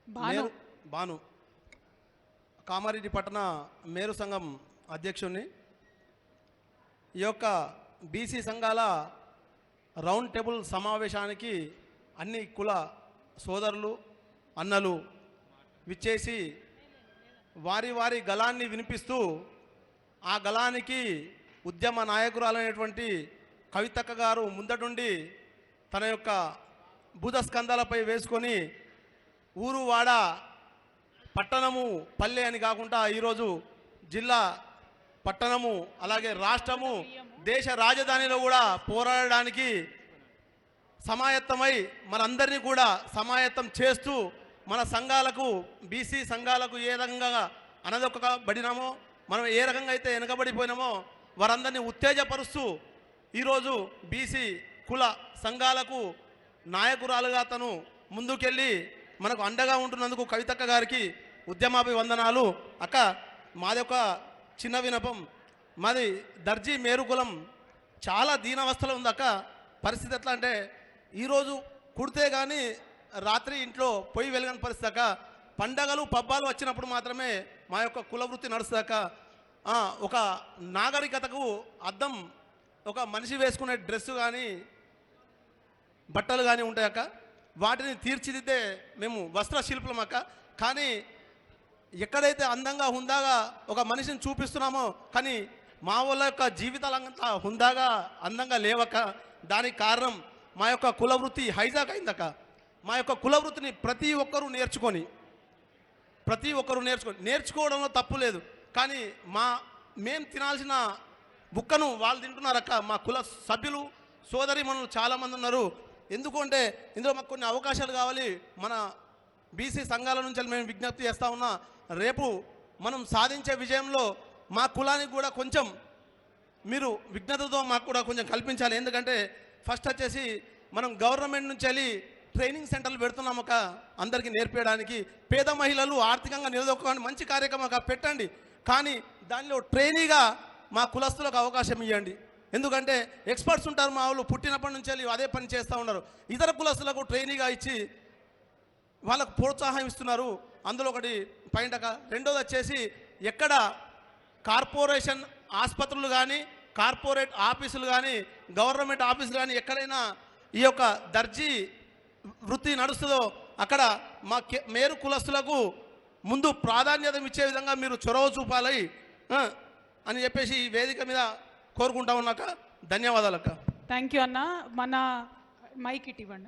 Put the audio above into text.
భాను భాను కామారెడ్డి పట్టణ మేరు సంఘం అధ్యక్షుడిని. ఈ యొక్క బీసీ సంఘాల రౌండ్ టేబుల్ సమావేశానికి అన్ని కుల సోదరులు అన్నలు విచ్చేసి వారి వారి గళాన్ని వినిపిస్తూ ఆ గళానికి ఉద్యమ నాయకురాలైనటువంటి కవితక్క గారు ముందటుండి తన యొక్క భూతస్కంధాలపై వేసుకొని ఊరు వాడ పట్టణము పల్లె అని కాకుండా ఈరోజు జిల్లా పట్టణము అలాగే రాష్ట్రము దేశ రాజధానిలో కూడా పోరాడడానికి సమాయత్తమై మనందరినీ కూడా సమాయత్తం చేస్తూ మన సంఘాలకు బీసీ సంఘాలకు ఏ రకంగా అనదొక్కబడినామో మనం ఏ రకంగా అయితే వెనకబడిపోయినామో వారందరినీ ఉత్తేజపరుస్తూ ఈరోజు బీసీ కుల సంఘాలకు నాయకురాలుగా తను ముందుకెళ్ళి మనకు అండగా ఉంటున్నందుకు కవితక్క గారికి ఉద్యమాభివందనాలు. అక్క, మాది ఒక చిన్న వినపం. మాది దర్జీ మేరుకులం, చాలా దీనావస్థలో ఉంది అక్క. పరిస్థితి ఎట్లా అంటే ఈరోజు కుడితే కానీ రాత్రి ఇంట్లో పొయ్యి వెలగని పరిస్థితి అక్క. పండగలు పబ్బాలు వచ్చినప్పుడు మాత్రమే మా యొక్క కులవృత్తి నడుస్తుందక్క. ఒక నాగరికతకు అద్దం ఒక మనిషి వేసుకునే డ్రెస్సు కానీ బట్టలు కానీ ఉంటాయక్క. వాటిని తీర్చిదిద్దే మేము వస్త్ర శిల్పులం అక్క. కానీ ఎక్కడైతే అందంగా హుందాగా ఒక మనిషిని చూపిస్తున్నామో కానీ మా వాళ్ళ యొక్క జీవితాలంతా హుందాగా అందంగా లేవక్క. దానికి కారణం మా యొక్క కులవృత్తి హైజాక్ అయిందక్క. మా యొక్క కులవృత్తిని ప్రతి ఒక్కరూ నేర్చుకోవడంలో తప్పు లేదు. కానీ మేము తినాల్సిన బుక్కను వాళ్ళు తింటున్నారక్క. మా కుల సభ్యులు సోదరీమణులు చాలామంది ఉన్నారు. ఎందుకంటే ఇందులో మాకు కొన్ని అవకాశాలు కావాలి. మన బీసీ సంఘాల నుంచి మేము విజ్ఞప్తి చేస్తూ ఉన్నా, రేపు మనం సాధించే విజయంలో మా కులానికి కూడా కొంచెం మీరు విజ్ఞతతో మాకు కూడా కొంచెం కల్పించాలి. ఎందుకంటే ఫస్ట్ వచ్చేసి మనం గవర్నమెంట్ నుంచి వెళ్ళి ట్రైనింగ్ సెంటర్లు పెడుతున్నాం ఒక అందరికీ నేర్పించడానికి. పేద మహిళలు ఆర్థికంగా నిలదొక్కడానికి మంచి కార్యక్రమం పెట్టండి. కానీ దానిలో ట్రైనీగా మా కులస్తులకు అవకాశం ఇవ్వండి. ఎందుకంటే ఎక్స్పర్ట్స్ ఉంటారు, మా వాళ్ళు పుట్టినప్పటి నుంచి వెళ్ళి అదే పని చేస్తూ ఉన్నారు. ఇతర కులస్తులకు ట్రైనీగా ఇచ్చి వాళ్ళకు ప్రోత్సాహం ఇస్తున్నారు. అందులో ఒకటి పాయింట్ అక్క. రెండోది వచ్చేసి ఎక్కడ కార్పొరేషన్ ఆసుపత్రులు కానీ కార్పొరేట్ ఆఫీసులు కానీ గవర్నమెంట్ ఆఫీసులు కానీ ఎక్కడైనా ఈ యొక్క దర్జీ వృత్తి నడుస్తుందో అక్కడ మా మేరు కులస్తులకు ముందు ప్రాధాన్యత ఇచ్చే విధంగా మీరు చొరవ చూపాలి అని చెప్పేసి ఈ వేదిక మీద కోరుకుంటా ఉన్నాక. ధన్యవాదాలక్క. థ్యాంక్ యూ అన్న. మన మైక్ ఇవ్వండి.